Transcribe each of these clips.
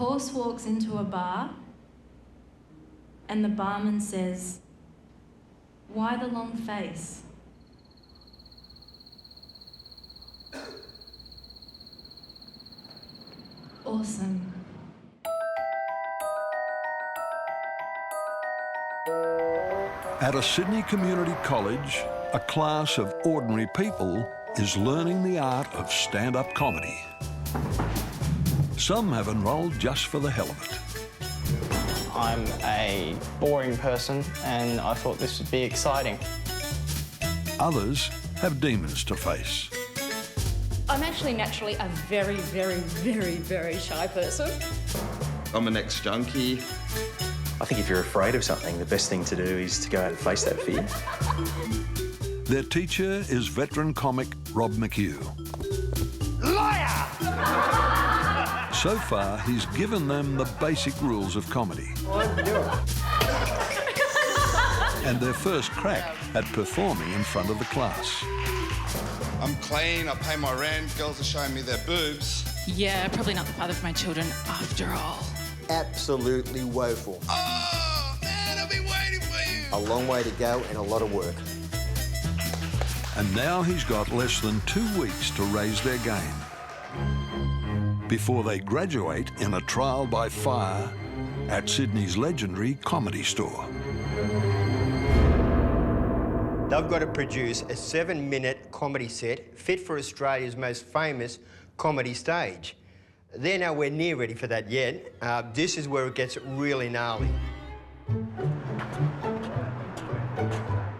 horse walks into a bar and the barman says, "Why the long face?" Awesome. At a Sydney community college, a class of ordinary people is learning the art of stand-up comedy. Some have enrolled just for the hell of it. I'm a boring person and I thought this would be exciting. Others have demons to face. I'm actually naturally a very, very, very, very shy person. I'm an ex-junkie. I think if you're afraid of something, the best thing to do is to go out and face that fear. Their teacher is veteran comic Rob McHugh. Liar! So far, he's given them the basic rules of comedy. And their first crack at performing in front of the class. I'm clean, I pay my rent, girls are showing me their boobs. Yeah, probably not the father of my children after all. Absolutely woeful. Oh, man, I've been waiting for you. A long way to go and a lot of work. And now he's got less than 2 weeks to raise their game before they graduate in a trial by fire at Sydney's legendary Comedy Store. They've got to produce a 7-minute comedy set fit for Australia's most famous comedy stage. They're nowhere near ready for that yet. This is where it gets really gnarly.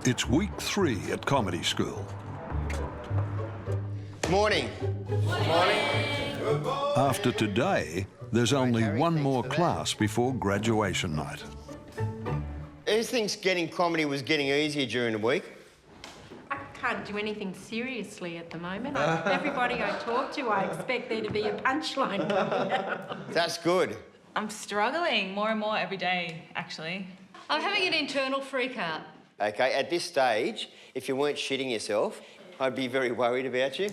It's week 3 at comedy school. Morning. Morning. After today, there's only one more class before graduation night. Who thinks getting comedy was getting easier during the week? I can't do anything seriously at the moment. Everybody I talk to, I expect there to be a punchline coming out. That's good. I'm struggling more and more every day, actually. I'm having an internal freak out. OK, at this stage, if you weren't shitting yourself, I'd be very worried about you.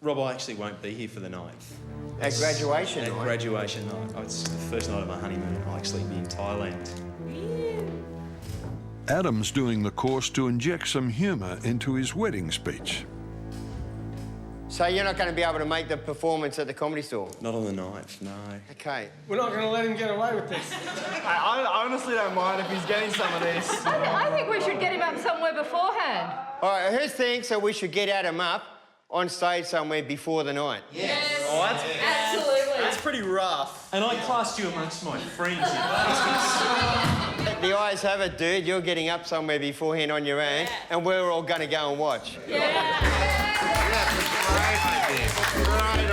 Rob, I actually won't be here for the 9th. At graduation At night? graduation night. Oh, it's the first night of my honeymoon. I'll actually be in Thailand. Adam's doing the course to inject some humour into his wedding speech. So you're not going to be able to make the performance at the Comedy Store? Not on the 9th, no. OK. We're not going to let him get away with this. I honestly don't mind if he's getting some of this. I think we should get him up somewhere beforehand. All right, who thinks that we should get Adam up on stage somewhere before the night? Yes. Oh, Absolutely. that's pretty rough. And I classed you amongst my friends. The eyes have it, dude. You're getting up somewhere beforehand on your own, and we're all going to go and watch. Great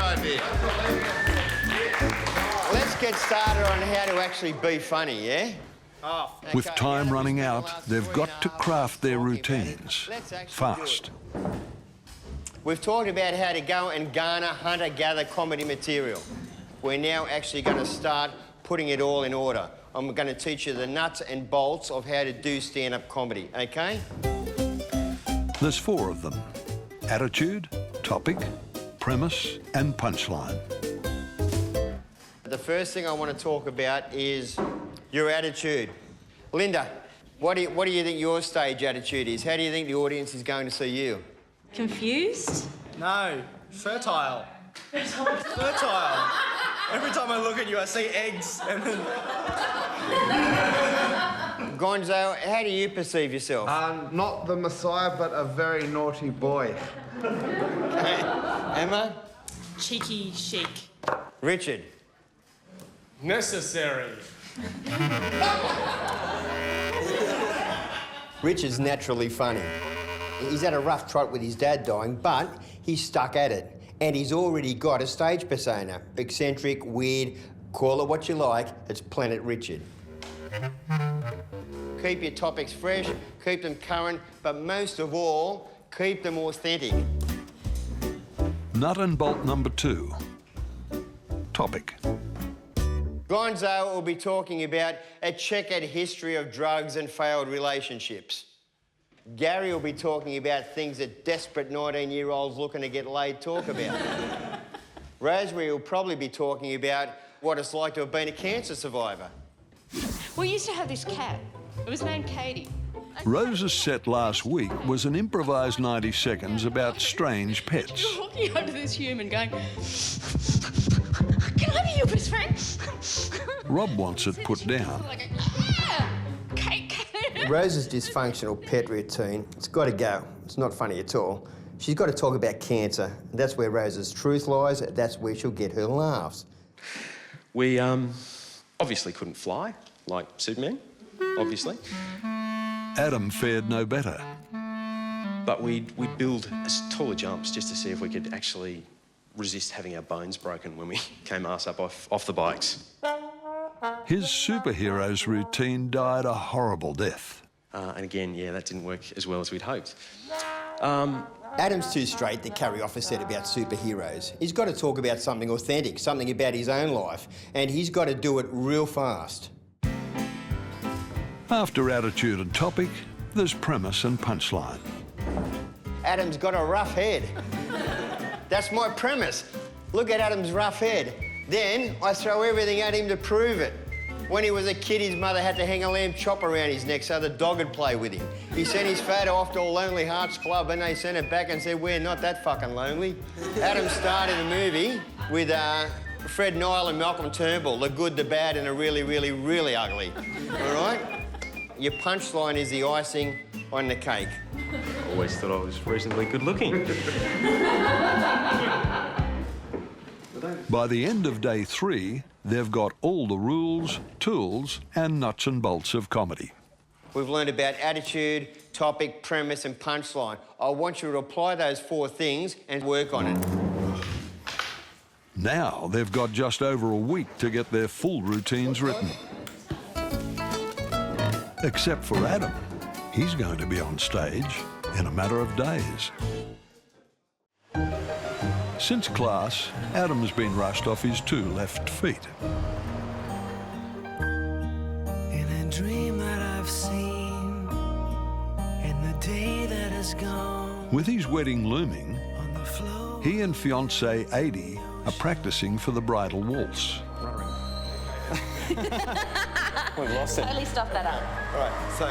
idea. Let's get started on how to actually be funny, yeah? With time running out, they've got to craft their routines fast. We've talked about how to go and garner hunter-gatherer comedy material. We're now actually going to start putting it all in order. I'm going to teach you the nuts and bolts of how to do stand-up comedy, OK? There's 4 of them: attitude, topic, premise and punchline. The first thing I want to talk about is your attitude. Linda, what do you think your stage attitude is? How do you think the audience is going to see you? Confused? No, fertile. Fertile. Every time I look at you, I see eggs and then... Gonzo, how do you perceive yourself? Not the Messiah, but a very naughty boy. Okay. Emma? Cheeky chic. Richard? Necessary. Richard's naturally funny. He's had a rough trot with his dad dying, but he's stuck at it. And he's already got a stage persona. Eccentric, weird, call it what you like, it's Planet Richard. Keep your topics fresh, keep them current, but most of all, keep them authentic. Nut and bolt number 2. Topic. Gonzo will be talking about a checkered history of drugs and failed relationships. Gary will be talking about things that desperate 19-year-olds looking to get laid talk about. Rosemary will probably be talking about what it's like to have been a cancer survivor. We used to have this cat. It was named Katie. Rose's set last week was an improvised 90 seconds about strange pets. Walking up to this human going, can I be your best friend? Rob wants it put down. Like, ah, cake. Rose's dysfunctional pet routine, it's got to go. It's not funny at all. She's got to talk about cancer. That's where Rose's truth lies. That's where she'll get her laughs. We obviously couldn't fly, like Superman, obviously. Adam fared no better. But we'd build taller jumps just to see if we could actually resist having our bones broken when we came arse up off the bikes. His superhero's routine died a horrible death. And again, yeah, that didn't work as well as we'd hoped. Adam's too straight to carry off a set about superheroes. He's got to talk about something authentic, something about his own life, and he's got to do it real fast. After attitude and topic, there's premise and punchline. Adam's got a rough head. That's my premise. Look at Adam's rough head. Then I throw everything at him to prove it. When he was a kid, his mother had to hang a lamb chop around his neck so the dog would play with him. He sent his photo off to a Lonely Hearts Club and they sent it back and said, we're not that fucking lonely. Adam starred in a movie with Fred Nile and Malcolm Turnbull, the good, the bad and the really, really, really ugly. All right? Your punchline is the icing on the cake. Always thought I was reasonably good looking. By the end of day 3, they've got all the rules, tools, and nuts and bolts of comedy. We've learned about attitude, topic, premise, and punchline. I want you to apply those 4 things and work on it. Now they've got just over a week to get their full routines written. Except for Adam. He's going to be on stage in a matter of days. Since class, Adam's been rushed off his 2 left feet. In a dream that I've seen, in the day that has gone. With his wedding looming, On the floor. he and fiancée Adi are practicing for the bridal waltz. We've lost it. Totally stuff that up. All right, so,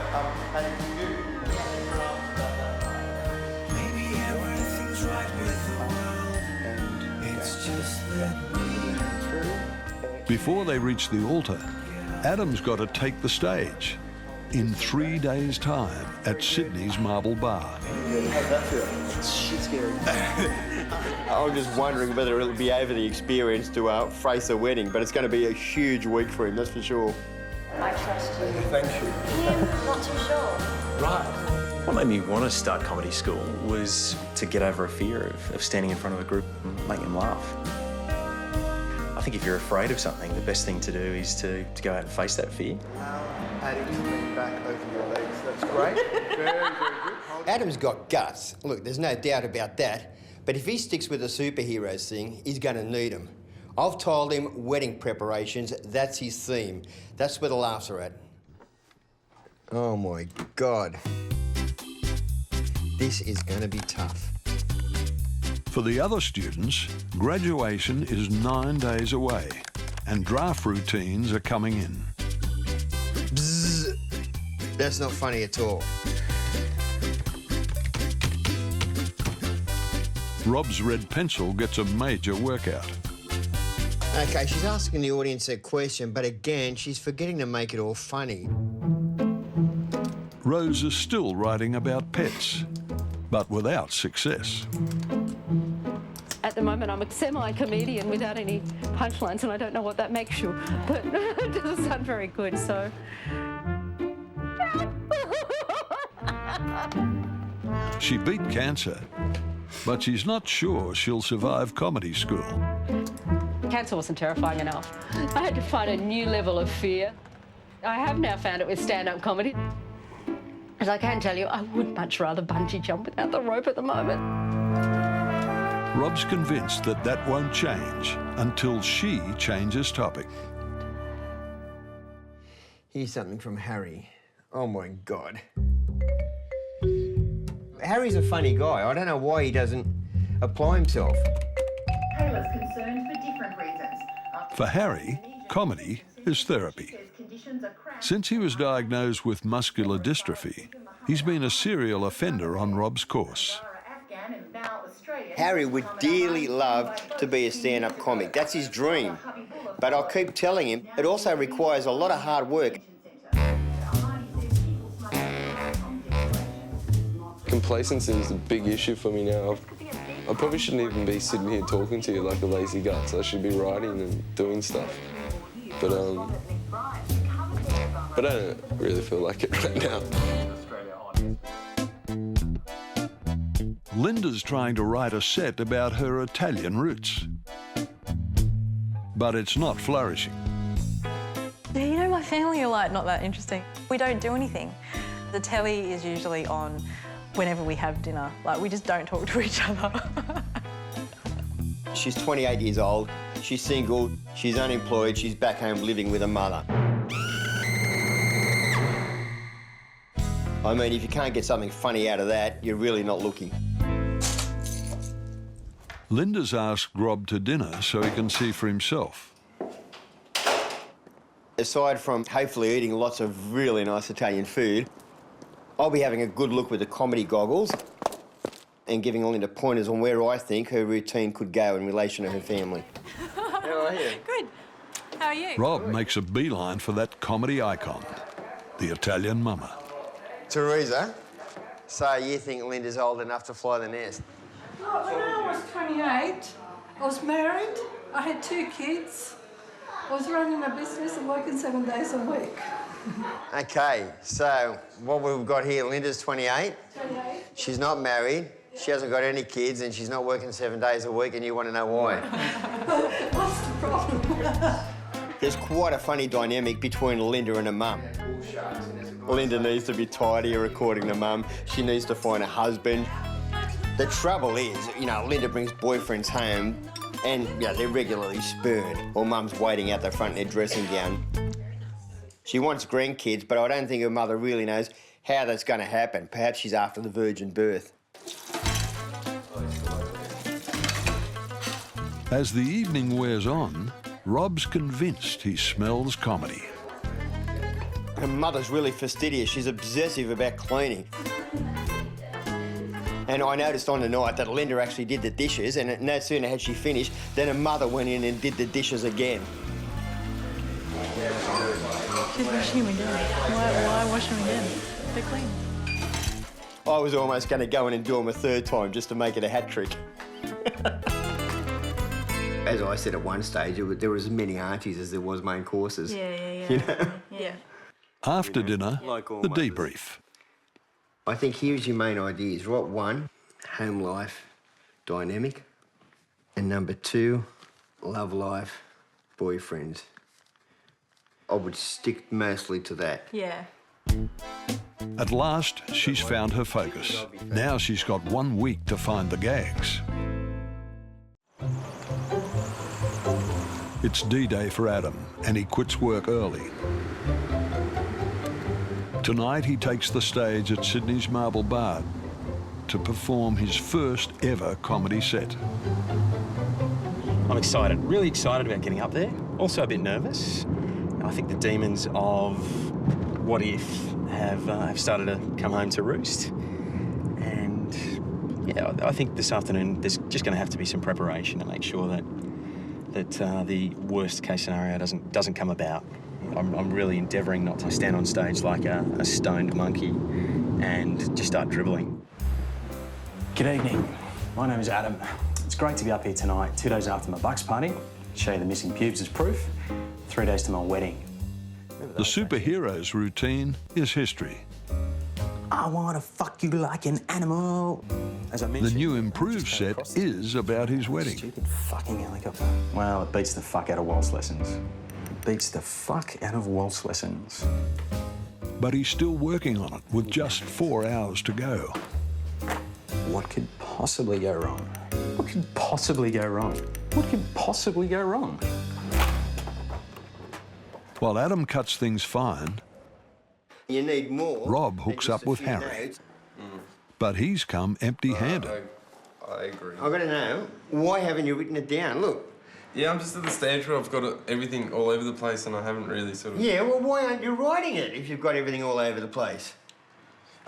Maybe everything's right with the world. It's just that Before they reach the altar, Adam's got to take the stage in 3 days' time at Sydney's Marble Bar. how's that feel? It's shit scary. I'm just wondering whether it'll be over the experience to face a wedding, but it's going to be a huge week for him, that's for sure. I trust you. Thank you. Not too sure. Right. What made me want to start comedy school was to get over a fear of standing in front of a group and making them laugh. I think if you're afraid of something, the best thing to do is to go out and face that fear. Adding something back over your legs. That's great. Very, very good. Adam's got guts. Look, there's no doubt about that. But if he sticks with the superheroes thing, he's going to need them. I've told him wedding preparations, that's his theme. That's where the laughs are at. Oh, my God. This is going to be tough. For the other students, graduation is 9 days away and draft routines are coming in. Bzzz. That's not funny at all. Rob's red pencil gets a major workout. OK, she's asking the audience a question, but again, she's forgetting to make it all funny. Rose is still writing about pets, but without success. At the moment, I'm a semi-comedian without any punchlines, and I don't know what that makes you, but it doesn't sound very good, so... She beat cancer, but she's not sure she'll survive comedy school. Cancer wasn't terrifying enough. I had to find a new level of fear. I have now found it with stand-up comedy. As I can tell you, I would much rather bungee jump without the rope at the moment. Rob's convinced that that won't change until she changes topic. Here's something from Harry. Oh, my God. Harry's a funny guy. I don't know why he doesn't apply himself. Kayla's concerned for different reasons. For Harry, comedy is therapy. Since he was diagnosed with muscular dystrophy, he's been a serial offender on Rob's course. Harry would dearly love to be a stand-up comic. That's his dream. But I'll keep telling him it also requires a lot of hard work. Complacency is a big issue for me now. I probably shouldn't even be sitting here talking to you like a lazy guts. I should be writing and doing stuff. But I don't really feel like it right now. Linda's trying to write a set about her Italian roots. But it's not flourishing. Yeah, you know, my family are like not that interesting. We don't do anything. The telly is usually on whenever we have dinner. Like, we just don't talk to each other. She's 28 years old, she's single, she's unemployed, she's back home living with her mother. I mean, if you can't get something funny out of that, you're really not looking. Linda's asked Rob to dinner so he can see for himself. Aside from hopefully eating lots of really nice Italian food, I'll be having a good look with the comedy goggles and giving Linda pointers on where I think her routine could go in relation to her family. How are you? Good. How are you? Rob makes a beeline for that comedy icon, the Italian mama. Teresa, so you think Linda's old enough to fly the nest? Well, when I was 28, I was married, I had 2 kids, I was running a business and working 7 days a week. OK, so what we've got here, Linda's 28. 28. She's not married, she hasn't got any kids, and she's not working 7 days a week, and you want to know why? What's the problem? There's quite a funny dynamic between Linda and her mum. Linda needs to be tidier according to mum. She needs to find a husband. The trouble is, you know, Linda brings boyfriends home and, you know, they're regularly spurned, or mum's waiting out the front in their dressing gown. She wants grandkids, but I don't think her mother really knows how that's going to happen. Perhaps she's after the virgin birth. As the evening wears on, Rob's convinced he smells comedy. Her mother's really fastidious. She's obsessive about cleaning. And I noticed on the night that Linda actually did the dishes, and no sooner had she finished than her mother went in and did the dishes again. She's washing them again. Why wash them again? They're clean. I was almost going to go in and do them a 3rd time just to make it a hat trick. As I said at one stage, there were as many aunties as there was main courses. Yeah. You know? Yeah. After dinner, the debrief. I think here's your main ideas, right? 1, home life dynamic. And number 2, love life, boyfriends. I would stick mostly to that. Yeah. At last, she's found her focus. Now she's got 1 week to find the gags. It's D-Day for Adam, and he quits work early. Tonight, he takes the stage at Sydney's Marble Bar to perform his first ever comedy set. I'm excited, really excited about getting up there. Also a bit nervous. I think the demons of what if have started to come home to roost. And yeah, I think this afternoon there's just going to have to be some preparation to make sure that the worst case scenario doesn't come about. I'm really endeavouring not to stand on stage like a stoned monkey and just start dribbling. Good evening. My name is Adam. It's great to be up here tonight, 2 days after my bucks party. Show you the missing pubes as proof. 3 days to my wedding. The superhero's routine is history. I want to fuck you like an animal. As I mentioned, The new improved set is about his wedding. Stupid fucking helicopter. Well, it beats the fuck out of waltz lessons. It beats the fuck out of waltz lessons. But he's still working on it with just 4 hours to go. What could possibly go wrong? What could possibly go wrong? What could possibly go wrong? While Adam cuts things fine, You need more. Rob hooks up with Harry. But he's come empty-handed. I agree. I've got to know, why haven't you written it down? Look, Yeah, I'm just at the stage where I've got everything all over the place and I haven't really sort of... Yeah, well, why aren't you writing it if you've got everything all over the place?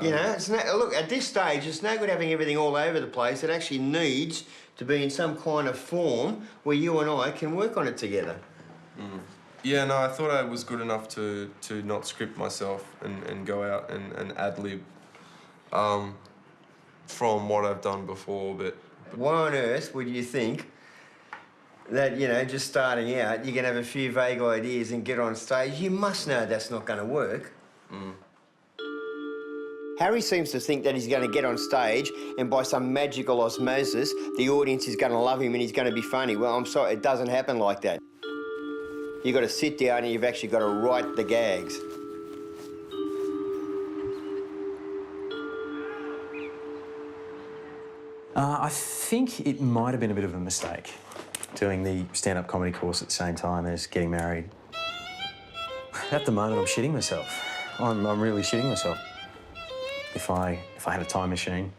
You know, it's no, look, at this stage, it's no good having everything all over the place. It actually needs to be in some kind of form where you and I can work on it together. Mm. Yeah, no, I thought I was good enough to not script myself and go out and ad-lib from what I've done before, but... Why on earth would you think that, you know, just starting out, you can have a few vague ideas and get on stage? You must know that's not going to work. Mm. Harry seems to think that he's going to get on stage and by some magical osmosis, the audience is going to love him and he's going to be funny. Well, I'm sorry, it doesn't happen like that. You've got to sit down and you've actually got to write the gags. I think it might have been a bit of a mistake, doing the stand-up comedy course at the same time as getting married. At the moment, I'm shitting myself. I'm really shitting myself. If I had a time machine.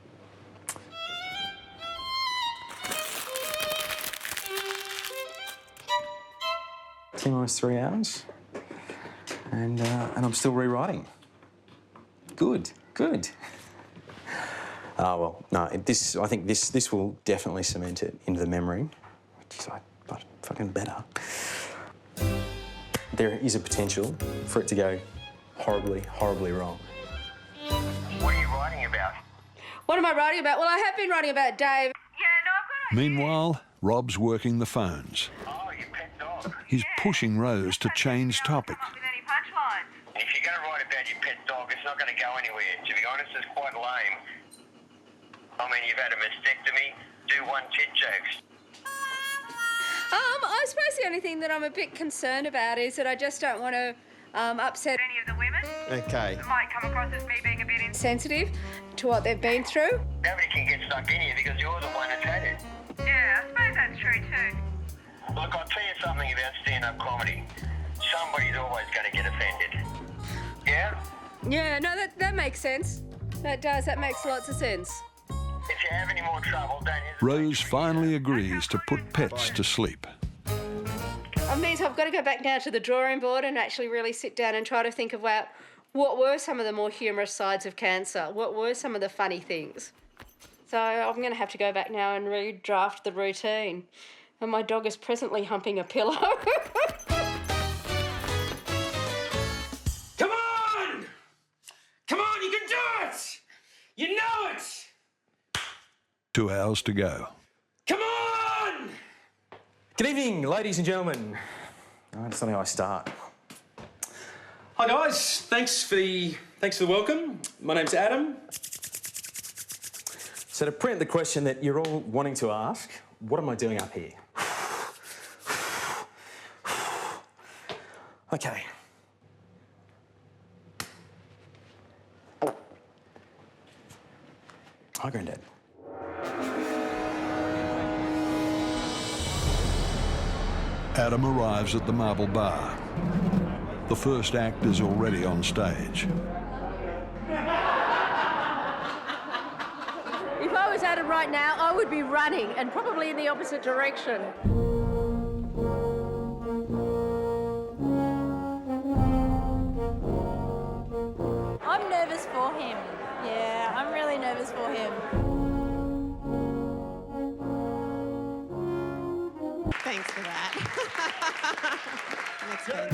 T-3 hours, and I'm still rewriting. Good. Well, no, I think this will definitely cement it into the memory, which is like fucking better. There is a potential for it to go horribly, horribly wrong. What are you writing about? What am I writing about? Well, I have been writing about Dave. Meanwhile, Rob's working the phones. He's pushing Rose to change topic. If you're going to write about your pet dog, it's not going to go anywhere. To be honest, it's quite lame. I mean, you've had a mastectomy, do one tit jokes. I suppose the only thing that I'm a bit concerned about is that I just don't want to upset any of the women. Okay. It might come across as me being a bit insensitive to what they've been through. Nobody can get stuck in here because you're the one that's had it. Yeah, I suppose that's true too. Look, I'll tell you something about stand-up comedy. Somebody's always going to get offended. Yeah? Yeah, no, that makes sense. That does. That makes lots of sense. If you have any more trouble, don't hesitate. Rose finally agrees to put pets to sleep. It means I've got to go back now to the drawing board and actually really sit down and try to think about what were some of the more humorous sides of cancer, what were some of the funny things. So I'm going to have to go back now and redraft the routine. And my dog is presently humping a pillow. Come on! Come on, you can do it! You know it! 2 hours to go. Come on! Good evening, ladies and gentlemen. I just don't know how I start. Hi guys, thanks for the welcome. My name's Adam. So to print the question that you're all wanting to ask, what am I doing up here? Okay. Hi, Granddad. Adam arrives at the Marble Bar. The first act is already on stage. If I was Adam right now, I would be running and probably in the opposite direction. I'm nervous for him. Yeah, I'm really nervous for him. Thanks for that. That's good.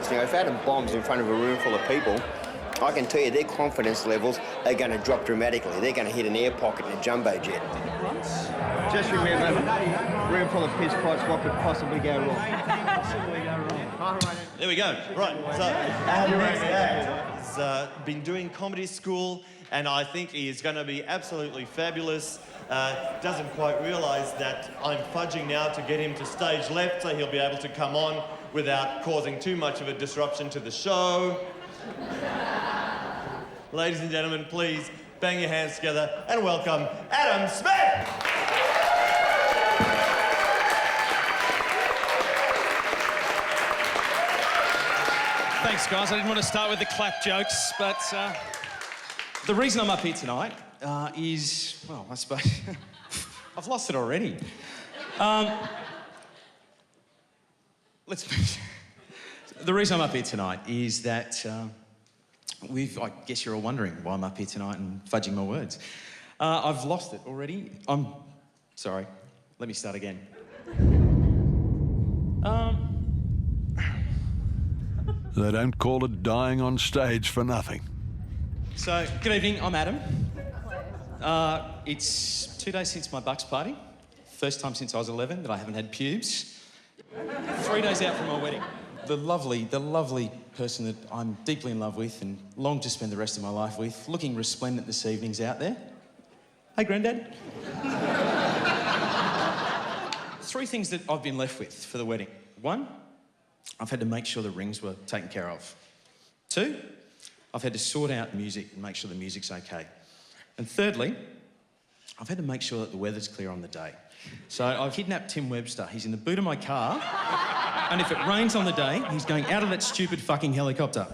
You know, if Adam bombs in front of a room full of people, I can tell you their confidence levels are going to drop dramatically. They're going to hit an air pocket in a jumbo jet. Just remember, room full of piss pots, what could possibly go wrong? There we go. Right. So our next act has been doing comedy school, and I think he is going to be absolutely fabulous. Doesn't quite realise that I'm fudging now to get him to stage left, so he'll be able to come on without causing too much of a disruption to the show. Ladies and gentlemen, please bang your hands together and welcome Adam Smith! Thank Thanks, guys. I didn't want to start with the clap jokes, but the reason I'm up here tonight is, well, I suppose I've lost it already. The reason I'm up here tonight is that I guess you're all wondering why I'm up here tonight and fudging my words. I've lost it already. I'm sorry. Let me start again. They don't call it dying on stage for nothing. So, good evening, I'm Adam. It's 2 days since my Bucks party. First time since I was 11 that I haven't had pubes. 3 days out from my wedding. The lovely person that I'm deeply in love with and long to spend the rest of my life with, looking resplendent this evening's out there. Hey, Grandad. 3 things that I've been left with for the wedding. 1, I've had to make sure the rings were taken care of. 2, I've had to sort out music and make sure the music's okay. And thirdly, I've had to make sure that the weather's clear on the day. So I've kidnapped Tim Webster. He's in the boot of my car, and if it rains on the day, he's going out of that stupid fucking helicopter.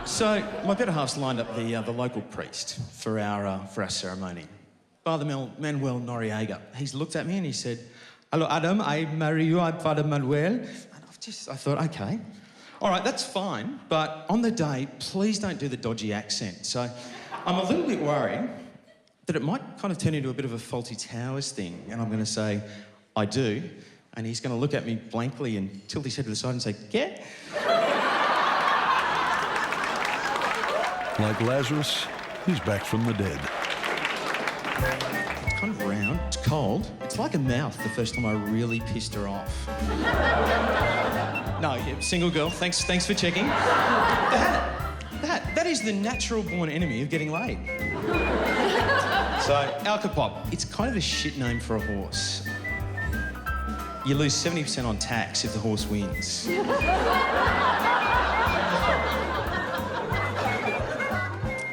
So my better half's lined up the local priest for our ceremony, Father Manuel Noriega. He's looked at me and he said, "Hello, Adam, I marry you, I'm Father Manuel." And I thought, okay, all right, that's fine, but on the day, please don't do the dodgy accent. So I'm a little bit worried that it might kind of turn into a bit of a Faulty Towers thing, and I'm going to say, "I do," and he's going to look at me blankly and tilt his head to the side and say, "Get?" Like Lazarus, he's back from the dead. It's kind of round, it's cold. It's like a mouth the first time I really pissed her off. No, yeah, single girl, thanks for checking. That is the natural-born enemy of getting laid. So, Alcopop, it's kind of a shit name for a horse. You lose 70% on tax if the horse wins.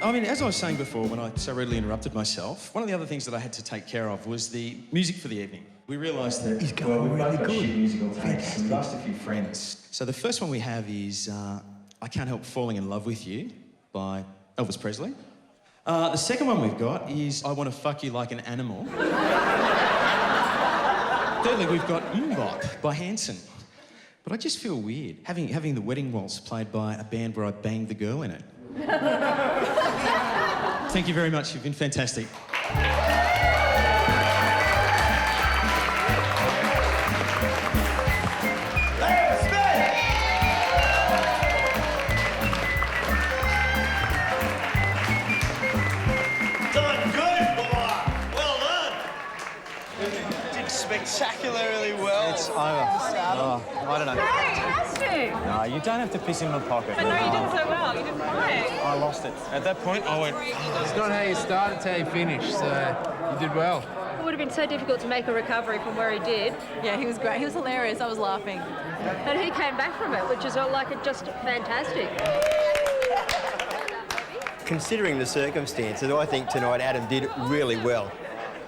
I mean, as I was saying before, when I so rudely interrupted myself, one of the other things that I had to take care of was the music for the evening. We realised that... He's going really good. Musical taste. We lost a few friends. So the first one we have is I Can't Help Falling in Love with You by Elvis Presley. The second one we've got is I Want to Fuck You Like an Animal. Thirdly, we've got Mbop by Hanson. But I just feel weird having the wedding waltz played by a band where I banged the girl in it. Thank you very much. You've been fantastic. Spectacularly well. It's over. Oh, I don't know. Fantastic! No, you don't have to piss in my pocket. But no, you did so well. You did fine. I lost it. At that point, I went... It's not how you start, it's how you finish, so you did well. It would have been so difficult to make a recovery from where he did. Yeah, he was great. He was hilarious. I was laughing. And he came back from it, which is just fantastic. Considering the circumstances, I think tonight Adam did really well.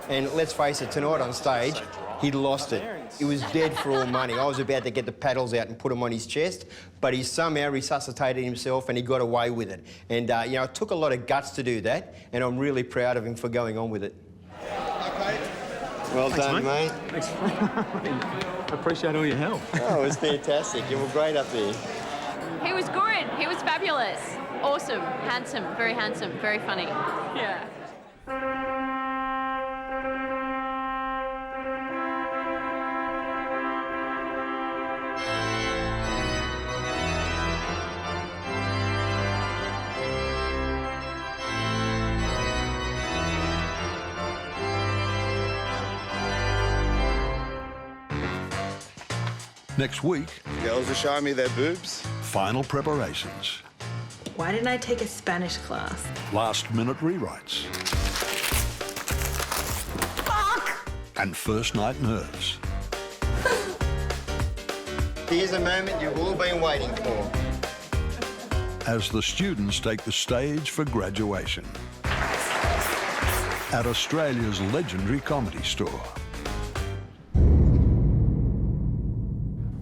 And let's face it, tonight on stage, he lost it. He was dead for all money. I was about to get the paddles out and put them on his chest, but he somehow resuscitated himself and he got away with it. And, you know, it took a lot of guts to do that, and I'm really proud of him for going on with it. Okay. Well done, mate. Thanks. I appreciate all your help. Oh, it was fantastic. You were great up there. He was good. He was fabulous. Awesome. Handsome. Very funny. Yeah. Next week... Girls are showing me their boobs. Final preparations. Why didn't I take a Spanish class? Last-minute rewrites. Fuck! And first-night nerves. Here's a moment you've all been waiting for. As the students take the stage for graduation. At Australia's legendary comedy store.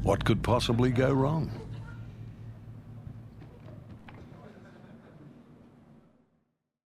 What could possibly go wrong?